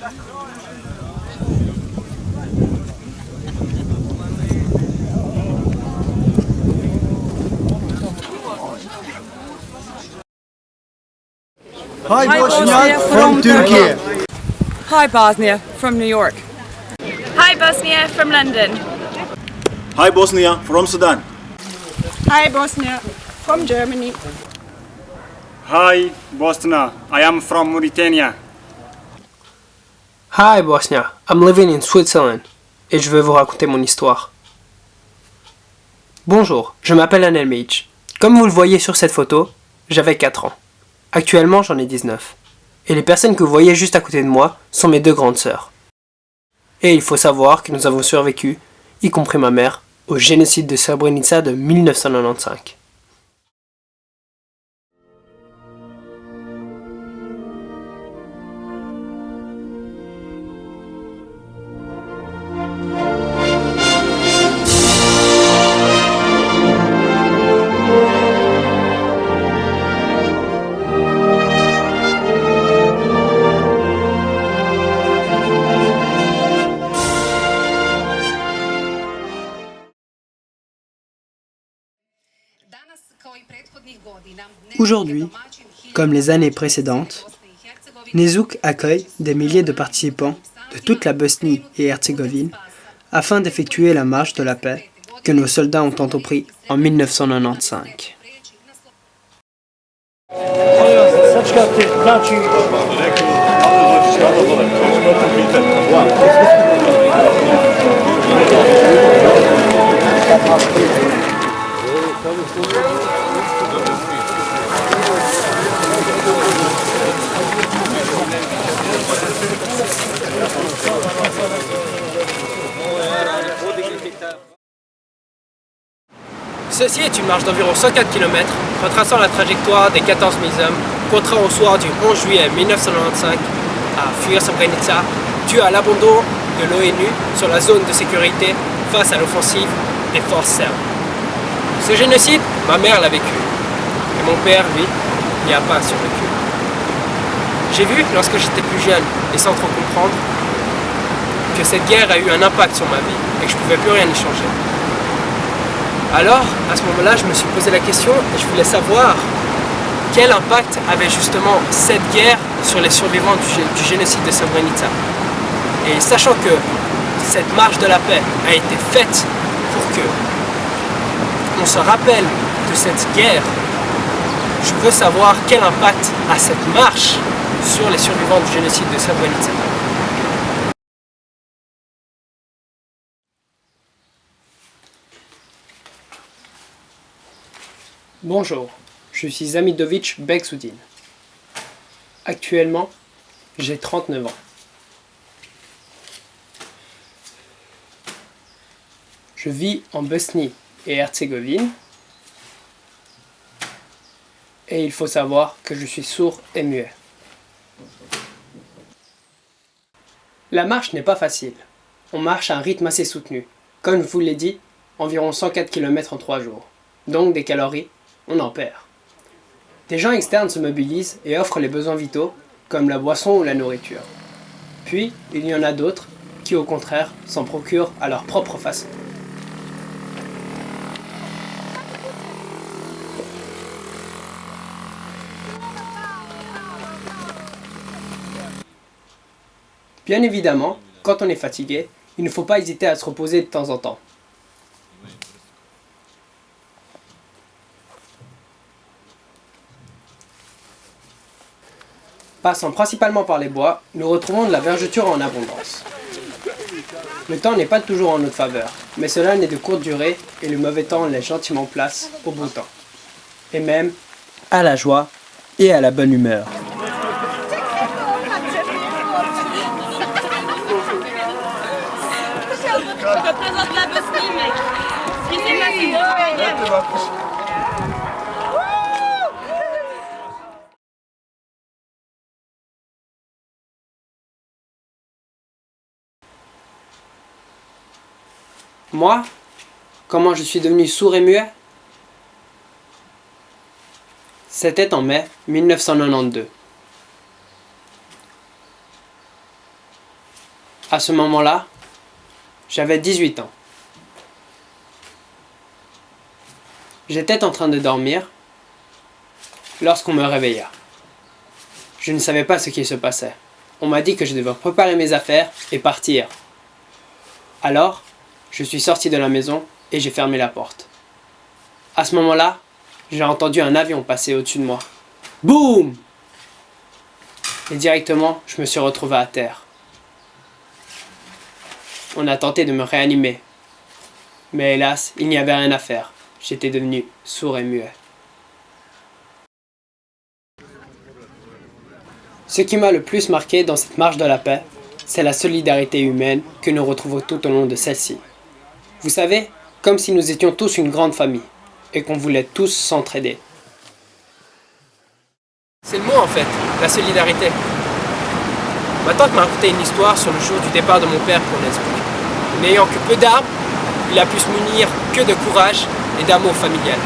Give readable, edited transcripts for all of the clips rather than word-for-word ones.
Hi Bosnia from Turkey. Hi Bosnia from New York. Hi Bosnia from London. Hi Bosnia from Sudan. Hi Bosnia from Germany. Hi Bosnia, I am from Mauritania. Hi Bosnia, I'm living in Switzerland et je vais vous raconter mon histoire. Bonjour, je m'appelle Anelmich. Comme vous le voyez sur cette photo, j'avais 4 ans. Actuellement, j'en ai 19. Et les personnes que vous voyez juste à côté de moi sont mes 2 grandes sœurs. Et il faut savoir que nous avons survécu, y compris ma mère, au génocide de Srebrenica de 1995. Aujourd'hui, comme les années précédentes, Nezuk accueille des milliers de participants de toute la Bosnie et Herzégovine afin d'effectuer la marche de la paix que nos soldats ont entrepris en 1995. Ceci est une marche d'environ 104 km, retraçant la trajectoire des 14 000 hommes contraints au soir du 11 juillet 1995 à fuir Srebrenica, dû à l'abandon de l'ONU sur la zone de sécurité face à l'offensive des forces serbes. Ce génocide, ma mère l'a vécu, et mon père, lui, n'y a pas survécu. J'ai vu, lorsque j'étais plus jeune et sans trop comprendre, que cette guerre a eu un impact sur ma vie et que je ne pouvais plus rien y changer. Alors, à ce moment-là, je me suis posé la question et je voulais savoir quel impact avait justement cette guerre sur les survivants du génocide de Srebrenica. Et sachant que cette marche de la paix a été faite pour que on se rappelle de cette guerre, je veux savoir quel impact a cette marche sur les survivants du génocide de Srebrenica. Bonjour, je suis Zamidovic Begsoudin. Actuellement, j'ai 39 ans. Je vis en Bosnie et Herzégovine et il faut savoir que je suis sourd et muet. La marche n'est pas facile. On marche à un rythme assez soutenu. Comme je vous l'ai dit, environ 104 km en 3 jours. Donc des calories, on en perd. Des gens externes se mobilisent et offrent les besoins vitaux, comme la boisson ou la nourriture. Puis, il y en a d'autres qui, au contraire, s'en procurent à leur propre façon. Bien évidemment, quand on est fatigué, il ne faut pas hésiter à se reposer de temps en temps. Passant principalement par les bois, nous retrouvons de la vergeture en abondance. Le temps n'est pas toujours en notre faveur, mais cela n'est de courte durée et le mauvais temps laisse gentiment place au beau temps. Et même à la joie et à la bonne humeur. Je représente la Bosnie, mec. Excusez-moi, c'est une Moi, comment je suis devenu sourd et muet? C'était en mai 1992. À ce moment-là, j'avais 18 ans. J'étais en train de dormir lorsqu'on me réveilla. Je ne savais pas ce qui se passait. On m'a dit que je devais préparer mes affaires et partir. Alors, je suis sorti de la maison et j'ai fermé la porte. À ce moment-là, j'ai entendu un avion passer au-dessus de moi. Boum! Et directement, je me suis retrouvé à terre. On a tenté de me réanimer. Mais hélas, il n'y avait rien à faire. J'étais devenu sourd et muet. Ce qui m'a le plus marqué dans cette marche de la paix, c'est la solidarité humaine que nous retrouvons tout au long de celle-ci. Vous savez, comme si nous étions tous une grande famille et qu'on voulait tous s'entraider. C'est le mot en fait, la solidarité. Ma tante m'a raconté une histoire sur le jour du départ de mon père pour Nezhouk. N'ayant que peu d'armes, il a pu se munir que de courage et d'amour familial.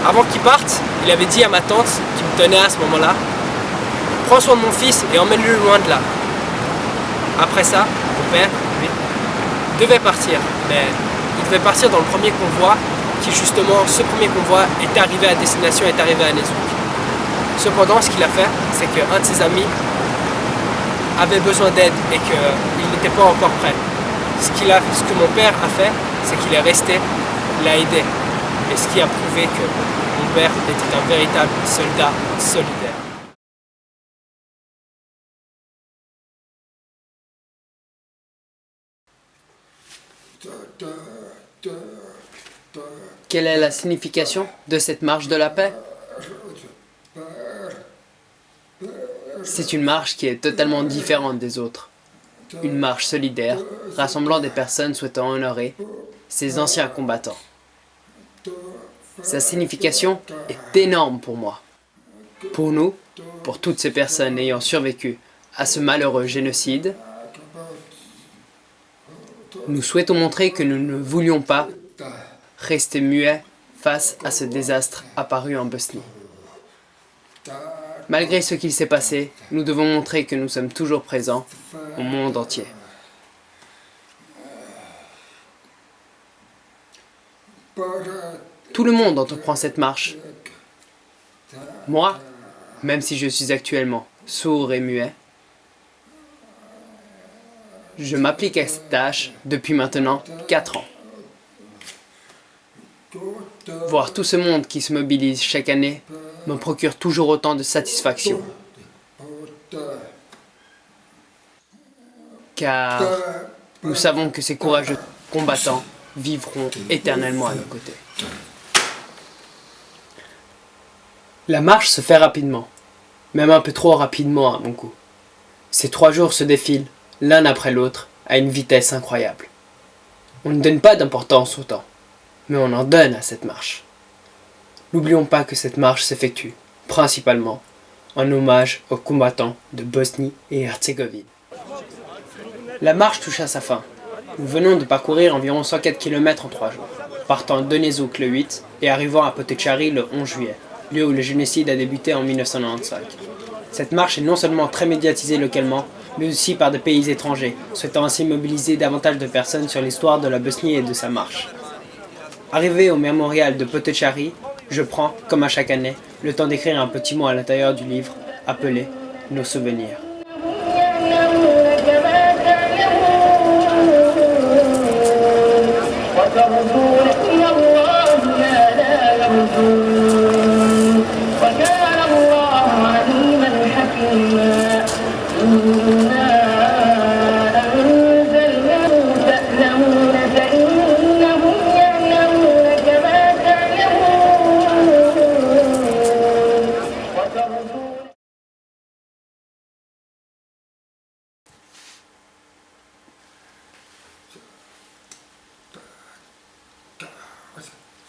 Avant qu'il parte, il avait dit à ma tante, qui me tenait à ce moment-là, « Prends soin de mon fils et emmène-le loin de là. » Après ça, mon père, lui, devait partir, mais il devait partir dans le premier convoi, qui justement, ce premier convoi est arrivé à destination, est arrivé à Nezhouk. Cependant, ce qu'il a fait, c'est qu'un de ses amis avait besoin d'aide et qu'il n'était pas encore prêt. Ce que mon père a fait, c'est qu'il est resté, l'a aidé. Et ce qui a prouvé que mon père était un véritable soldat solidaire. Quelle est la signification de cette marche de la paix? C'est une marche qui est totalement différente des autres. Une marche solidaire, rassemblant des personnes souhaitant honorer ces anciens combattants. Sa signification est énorme pour moi. Pour nous, pour toutes ces personnes ayant survécu à ce malheureux génocide, nous souhaitons montrer que nous ne voulions pas rester muets face à ce désastre apparu en Bosnie. Malgré ce qu'il s'est passé, nous devons montrer que nous sommes toujours présents au monde entier. Tout le monde entreprend cette marche. Moi, même si je suis actuellement sourd et muet, je m'applique à cette tâche depuis maintenant 4 ans. Voir tout ce monde qui se mobilise chaque année me procure toujours autant de satisfaction. Car nous savons que ces courageux combattants vivront éternellement à nos côtés. La marche se fait rapidement, même un peu trop rapidement à mon goût. Ces 3 jours se défilent, l'un après l'autre, à une vitesse incroyable. On ne donne pas d'importance au temps, mais on en donne à cette marche. N'oublions pas que cette marche s'effectue, principalement, en hommage aux combattants de Bosnie et Herzégovine. La marche touche à sa fin. Nous venons de parcourir environ 104 km en 3 jours, partant de Nezhouk le 8 et arrivant à Potocari le 11 juillet, lieu où le génocide a débuté en 1995. Cette marche est non seulement très médiatisée localement, mais aussi par des pays étrangers, souhaitant ainsi mobiliser davantage de personnes sur l'histoire de la Bosnie et de sa marche. Arrivé au mémorial de Potocari, je prends, comme à chaque année, le temps d'écrire un petit mot à l'intérieur du livre, appelé « Nos souvenirs ».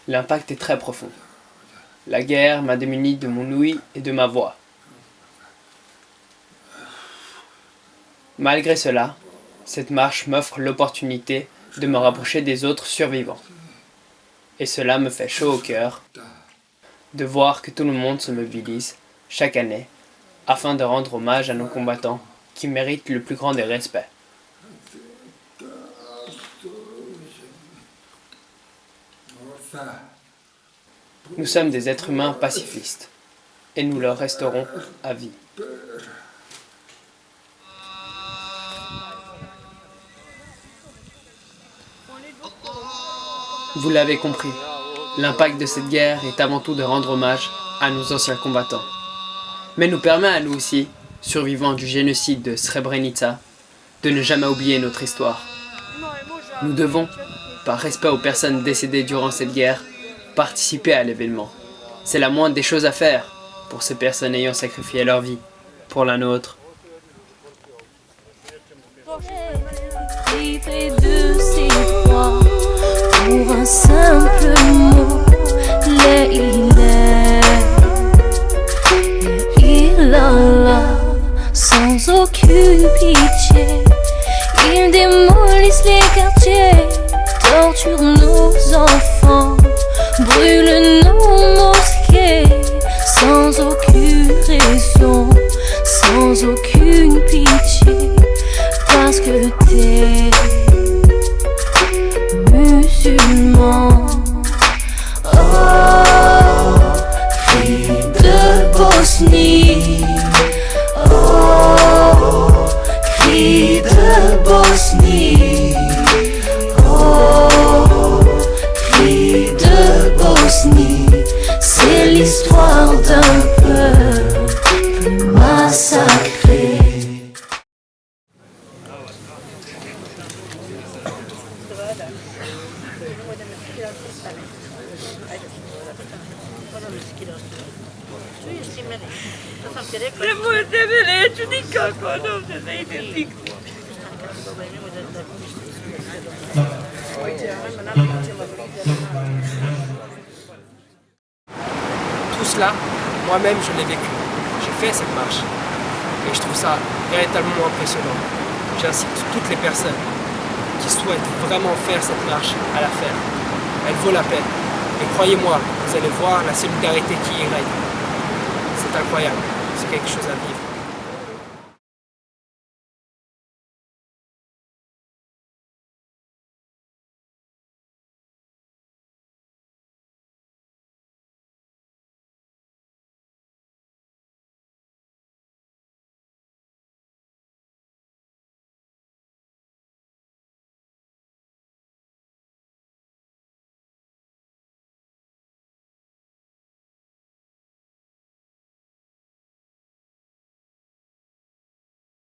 L'impact est très profond. La guerre m'a démuni de mon ouïe et de ma voix. Malgré cela, cette marche m'offre l'opportunité de me rapprocher des autres survivants. Et cela me fait chaud au cœur de voir que tout le monde se mobilise chaque année afin de rendre hommage à nos combattants qui méritent le plus grand des respects. Nous sommes des êtres humains pacifistes, et nous le resterons à vie. Vous l'avez compris, l'impact de cette guerre est avant tout de rendre hommage à nos anciens combattants. Mais nous permet à nous aussi, survivants du génocide de Srebrenica, de ne jamais oublier notre histoire. Nous devons, par respect aux personnes décédées durant cette guerre, participer à l'événement. C'est la moindre des choses à faire pour ces personnes ayant sacrifié leur vie pour la nôtre. Privé de ses droits pour un simple mot, il a là, sans aucune pitié. Ils démolissent les quartiers, torturent nos enfants, brûlent nos mosquées, sans aucune raison, sans aucune pitié, parce que t'es musulman. Oh, cri de Bosnie. Oh, cri de Bosnie. Oh, cri de Bosnie. C'est l'histoire d'un peuple massacré. Tout cela, moi-même je l'ai vécu. J'ai fait cette marche. Et je trouve ça véritablement impressionnant. J'incite toutes les personnes qui souhaitent vraiment faire cette marche à la faire. Elle vaut la peine. Et croyez-moi, vous allez voir la solidarité qui y règne. C'est incroyable. C'est quelque chose à vivre.